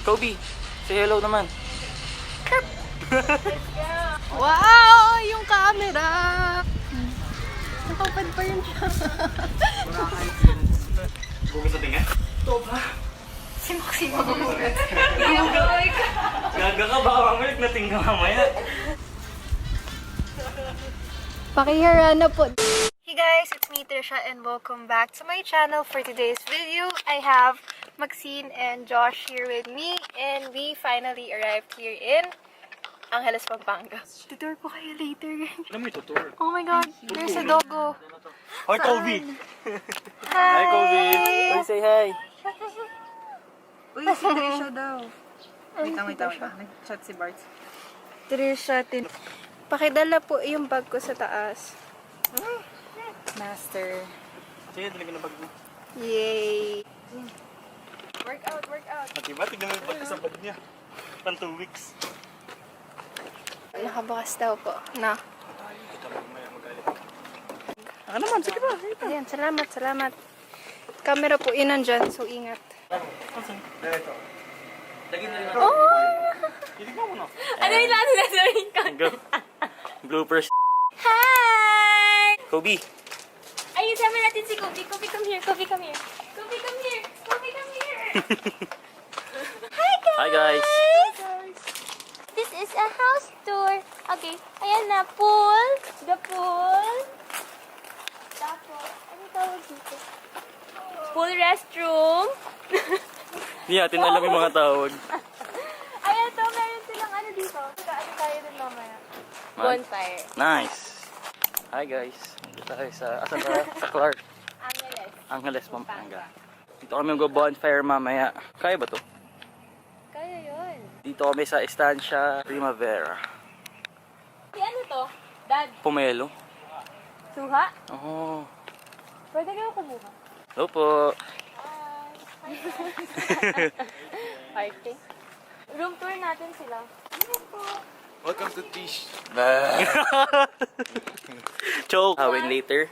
Kobe, say hello naman. Wow! Yung camera! Nakapad pa yun siya. Bugin sa tinga? Ito ba? Simak-simak mo. Gaga ka, baka mamalik na tinga mamaya. Pakihara po. Hey guys, it's me Tricia and welcome back to my channel. For today's video, I have Maxine and Josh here with me and we finally arrived here in Angeles, Pampanga. Tutor ko kayo later. Alam mo yung tutor? Oh my god, there's a doggo. Hi, Kobe! Hi! Hi, Kobe! Kobe, say hi! Uy, si Tricia daw. Wait lang. Nag-chat si Bart. Tricia, pakidala po yung bag ko sa taas. Master. Sige, talaga na bag mo. Yay! Workout. At diba, tignan mo yung bag sa bag niya. Pan 2 weeks. Nakabukas daw po. Na. Ako naman, sige ba? Ayan, salamat. Camera po yun nandyan, so ingat. Dito. Lagi na rin ako. Oh! Hilig mo na. Ano yung lalo na sabihin ko? Bloopers. Hi! Kobe! Ayun, sama natin si Kobe. Kobe, come here. Kobe, come here. Kobe, come here. Kobe, come here. Hi, guys! Hi, guys! This is a house tour. Okay, ayan na. Pool. The pool. Tapos, ano tawag dito? Pool restroom. Hindi natin alam yung mga tawag. Ayan to, meron silang ano dito. Ano tayo dun mamaya? Bonfire. Nice! Hi, guys. Dito tayo sa, asan tayo? Sa Clark. Angeles, Pampanga. Dito kami mag-bonfire mamaya. Kaya ba to? Kaya yun. Dito kami sa Estancia Primavera. Ano to? Dad? Pomelo. Suha? Oo. Pwede kayo kumuha. Hello po. Party. Room tour natin sila. Welcome to Tish. Choke. Hawin later.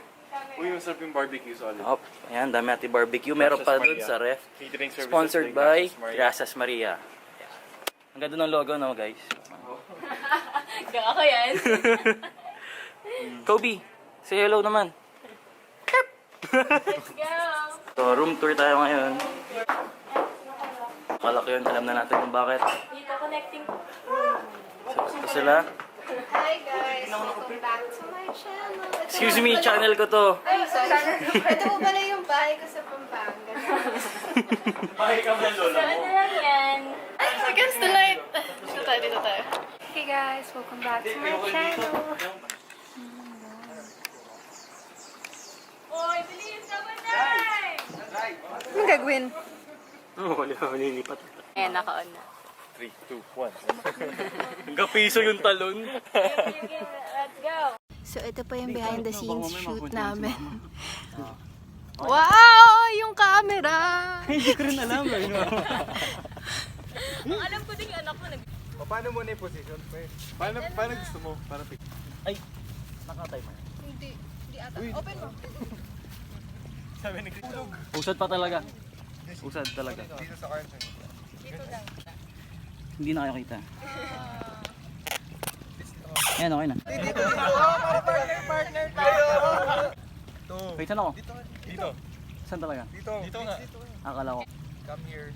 Uy, masarap yung barbecue solid. Oh, ayan, dami natin barbecue. Meron pa dun sa ref. Catering services Sponsored like by Gracias Gracias Maria. Maria. Ang ganda ng logo, no, guys? Gaka ko yan. Kobe, say hello naman. Let's go. So, room tour tayo ngayon. Akala ko yun, alam na natin kung bakit. Dito connecting. So, ito sila. Hi guys, welcome back to my channel. Excuse me, channel ko to. Ay, sorry. Ito po pala yung bahay ko sa Pampanga. Bakit ka ba, lola Ano lang yan? Ay, against the light. Dito tayo. Hey guys, welcome back to my channel. Oy, bilis ka ba tayo? Anong gagawin? Oo, wala ka malilipat. Ayan, naka-on na. 3, 2, 1. Hanggang piso yung talon. Let's go. So, ito pa yung behind the scenes shoot namin. Wow! Yung camera! Hindi ko rin alam. Ang alam ko din yung anak ko Paano mo na yung position? Paano gusto mo? Para pick. Ay, naka-timer. Hindi ata. Open mo. Sabi ni Chris. Usad pa talaga. Usad talaga. Dito sa car. Dito lang. Hindi na kayo kita. Ayan, okay na. Dito. Para partner tayo. Ito. Wait, saan ako? Dito. Saan talaga? Dito. Dito nga. Akala ko. Come here.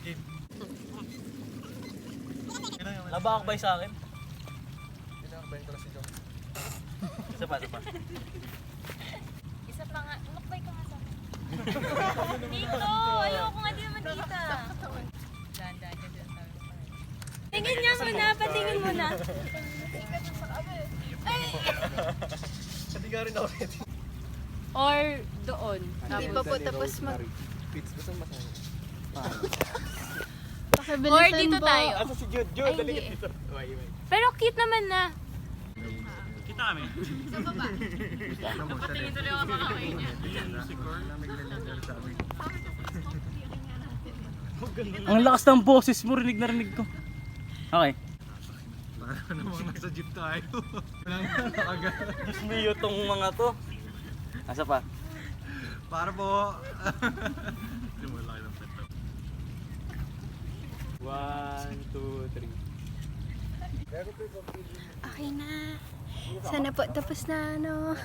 Game. Nabakbay sa akin. Pinakabay ko na si John. Isa pa. Isa pa nga. Makbay ka nga sa akin. Dito! Ayoko nga di naman kita. Tingin niya muna. Patingin muna. Hindi ka rin ako ready. Or doon. Hindi pa po tapos mag... Pits, gusto mo masahin? Or dito tayo. Asa si Jude? Jude, dali ka dito. Wait. Pero cute naman na. Kita kami. Patingin tuloy ako sa kamay niya. Ang lakas ng boses mo, rinig na rinig ko. Okay. Para namang nasa jeep tayo. Wala nga nakagal. Diyos mio tong mga to. Asa pa? Para po. Wala ka ng pet. 1, 2, 3. Okay na. Sana po tapos na, no?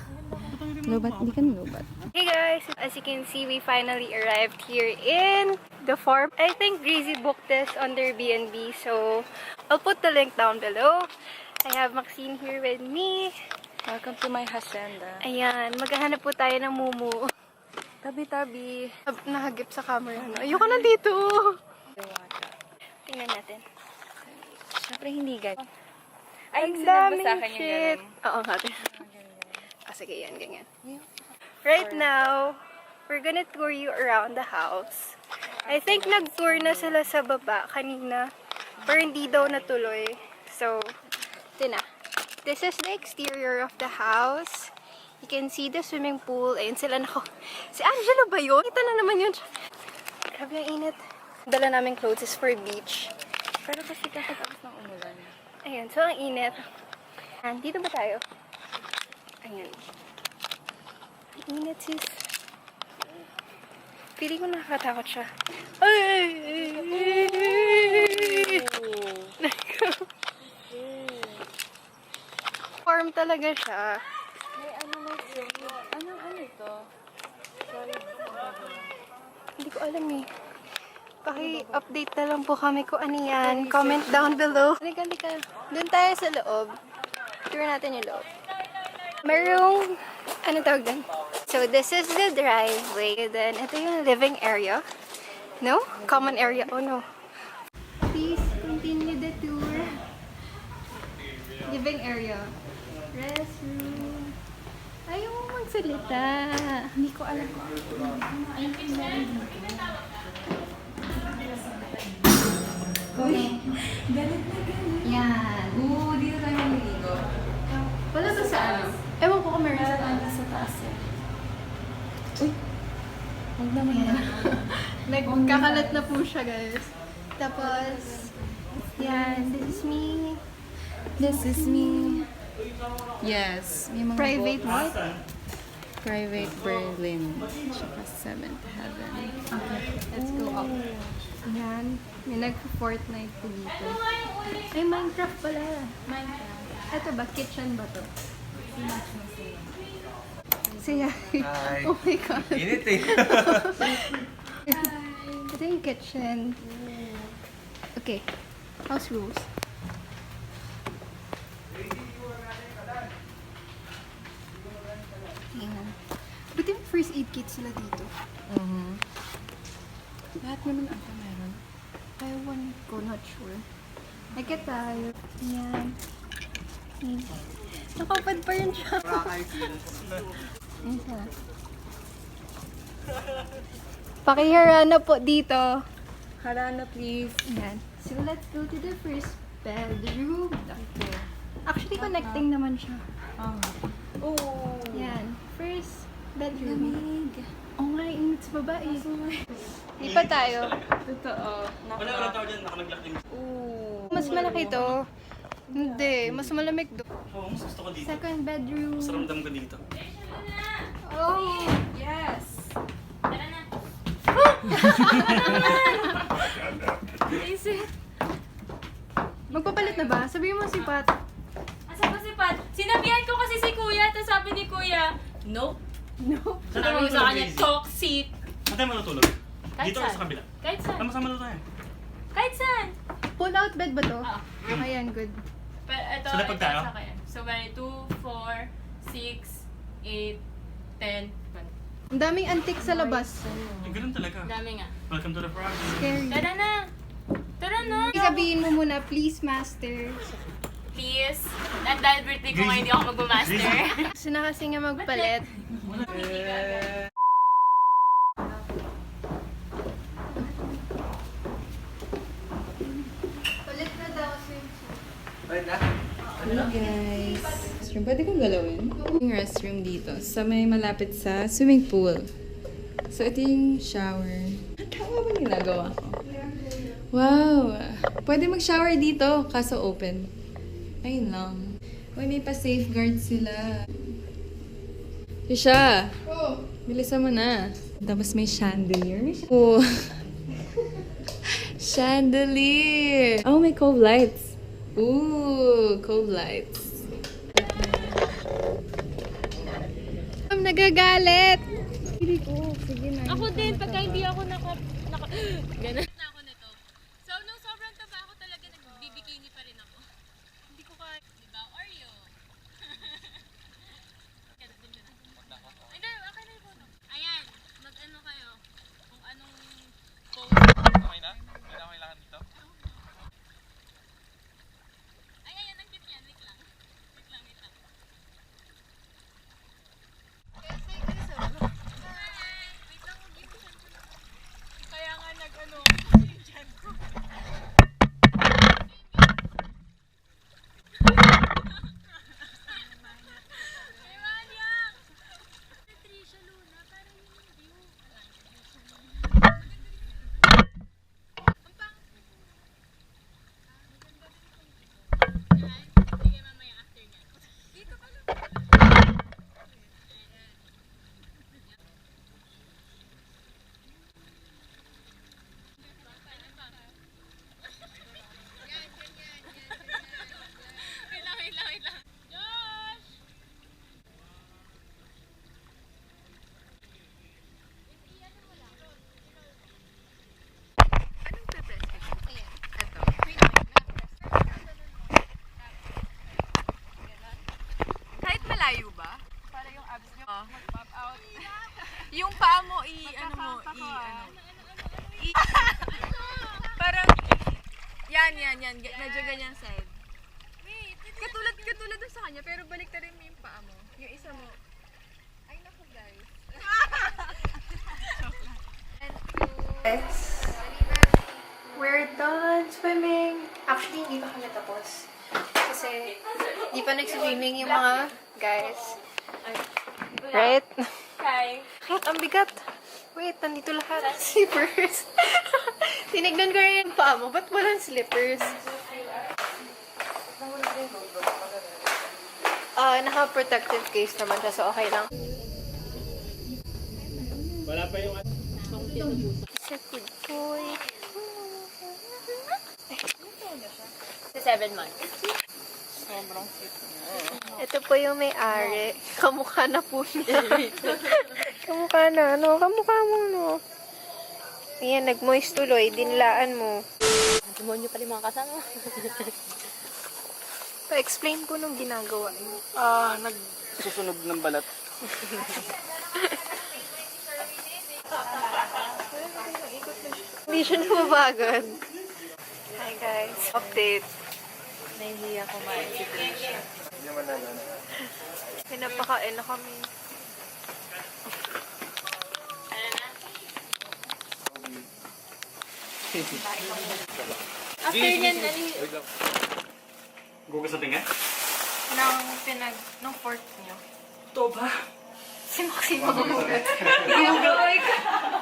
Lobat, hindi ka lobat. Hey guys! As you can see, we finally arrived here in the farm. I think Greasy booked this on their AirBnb, so I'll put the link down below. I have Maxine here with me. Welcome to my hacienda. Ayan, maghahanap po tayo ng mumu. Tabi-tabi. Nakagip sa camera, no? Ayoko nandito! Tingnan natin. Siyempre hindi guys. Ay, ang daming shit! Oo, natin. Sige, yan, ganyan. Right now, we're gonna tour you around the house. I think nag-tour na sila sa baba kanina, pero hindi daw natuloy. So, ito na. This is the exterior of the house. You can see the swimming pool. Ayun sila na Si Angelo ba yun? Kita na naman yun. Grabe ang init. Dala namin clothes is for beach. Pero kasi kakatapos ng umulan. Ayun, so ang init. Dito ba tayo? Ayan. Ang init, sis. Pili ko nakakatakot siya. Farm talaga siya. May ano ito? Sorry. Hindi ko alam eh. Paki-update na lang po kami kung ano yan. Comment down below. Halika. Doon tayo sa loob. Tour natin yung loob. Merong, ano tawag doon? So, this is the driveway. Then, ito yung living area. No? Common area. Oh, no. Please continue the tour. Living area. Restroom. Ayaw mo magsalita. Hindi ko alam kung Galit na galit. yan. Oo, dito tayo maliligo. Wala to sa ano? Ewan ko kung meron sa taas. Sa taas eh. Uy! Huwag naman yan. Nagkakalat na po siya, guys. Tapos, yan. This is me. This is me. Yes. May mga Private what? Private Berlin. Tsaka 7th Heaven. Okay, let's go up. Yan. May nag-Fortnite po dito. Ay, Minecraft pala. Minecraft. Ito ba? Kitchen ba to? Siya. Hi. Oh my God. Init eh. Ito yung kitchen. Okay. House rules. Ayan. Buti may first aid kit sila dito. Lahat naman ata meron. Ewan ko, not sure. Nagka tayo. Ayan. Nakapad pa rin siya. Ayan siya. Pakiharana po dito. Harana please. Ayan. So, let's go to the first bedroom. Okay. Actually, connecting naman siya. Oh. Yan. First bedroom. Lamig. Oh nga, init sa baba eh. Lipat tayo. Totoo. Wala tao dyan, naka-nag-lock din. Oo. Mas malaki to. Hindi, mas malamig do. Oo, mas gusto ko dito. Second bedroom. Mas ramdam ko dito. Oh! Yes. Magpapalit na ba? Sabihin mo si Pat. Asa ba si Pat? Sinabihan ko kasi si Kuya, tapos sabi ni Kuya, nope. No. Sabi ko sa kanya, toxic. Saan tayo matutulog? Kahit Dito o saan. sa kabila? Kahit saan. Masama na tayo. Kahit saan. Pull out bed ba to? Oo. Ayan, good. Pero ito, So, lapag tayo? sa kanya. So, bali, 2, 4, 6, 8, 10, 12. Ang daming antique sa labas. Eh, ganun talaga. Dami nga. Welcome to the province. Scary. Tara na. Tara na. Sabihin mo muna, please, master. Please. At dahil birthday ko ngayon, hindi ako mag-master. Gusto na kasi nga magpalit. Palit na daw swimsuit. Hello guys. Restroom. Pwede kong galawin? Yung restroom dito. Sa may malapit sa swimming pool. So ito yung shower. Tama ba ginagawa ko? Wow! Pwede mag-shower dito, kaso open. Ayun lang. Uy, may pa-safeguard sila. Tricia! Bilisan mo na. Tapos may chandelier. Oh. chandelier. Oh, may cove lights. Ooh, cove lights. I'm nagagalit. Hindi ko. Sige na. Ako din, pagka hindi ako ganun na ako nito. So, nung sobrang taba ako talaga, nagbibikini pa rin ako. Hindi ko kaya, diba? Oreo. Hindi, okay na yung photo. Ayan, mag-ano kayo, kung anong pose. Okay na? Hindi na kailangan dito? Ay, ayan, ang cute yan. Wait lang. Wait lang, wait lang. Wait lang, mag-iwisan ko lang. Kaya nga nag-ano, dyan ko. Ay, Manyak! Tricia Luna, parang yun yung view. Ang pangit na po. Maganda rin itong view. Yan. Sige, mamaya after niyan. Dito ka lang. Wait lang. Josh! Anong pe-press ko? Ayan. Ito. Kahit malayo ba? Para yung abs nyo mag-pop out. Yung paa mo, parang, yan. Medyo ganyan side. Katulad dun sa kanya, pero balik rin mo yung paa mo. Yung isa mo. Ay, naku guys. We're done swimming. Actually, hindi pa kami tapos. Kasi, di pa nag-swimming yung mga guys. Right? Hi. Ang bigat. Wait, nandito lahat. Slippers. Tinignan ko rin yung paa mo. Ba't walang slippers? Naka-protective case naman siya, so okay lang. Wala pa yung... It's a good boy. Sa 7 months. Ito po yung may-ari. Kamukha na po niya. Kamukha na. Kamukha mo, no? Ayan, nag-moist tuloy. Dinlaan mo. Demonyo pa rin mga kasama. Pa-explain ko nung ginagawa niyo. Nagsusunog ng balat. Hindi siya nababagad. Hi guys. Update. Nahihiya kumain si Tricia. Hindi naman nalan. Pinapakain na kami. After niyan, Gugas sa tinga? Nung fourth niyo. Ito ba? Si Maximo gumagat.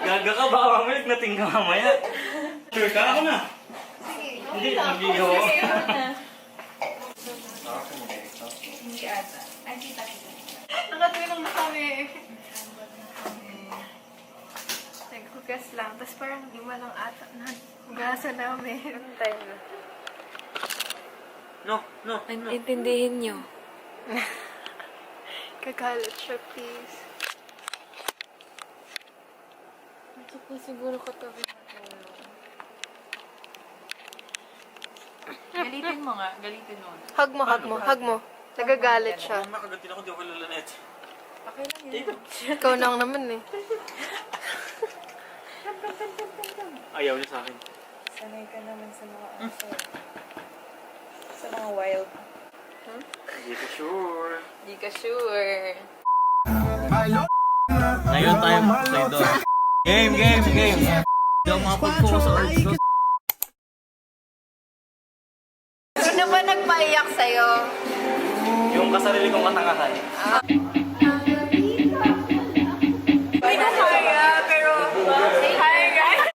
Gaga ka, baka mamalik nating ka mamaya. Sure ka? Ako na. Hindi, magigawa. Nakatulong na kami. Naghugas lang. Tapos parang di mo lang ata na hugasan namin. Anong time na? No. Intindihin nyo. Kagalit siya, please. Ito po siguro katabi na tayo. Galitin mo nga. Galitin mo. Hug mo. Nagagalit siya. Nakagantin ako, di ako lalanet. Okay lang yun. Ikaw na naman eh. Ayaw niya sa akin. Sanay ka naman sa mga aso. Sa mga wild. Hindi ko sure. Di ka sure. Ngayon tayo sa ito. Game! Hindi ako makapag-focus sa ords ko. Sino ba nagpaiyak sa'yo? Yung kasarili kong katangahan.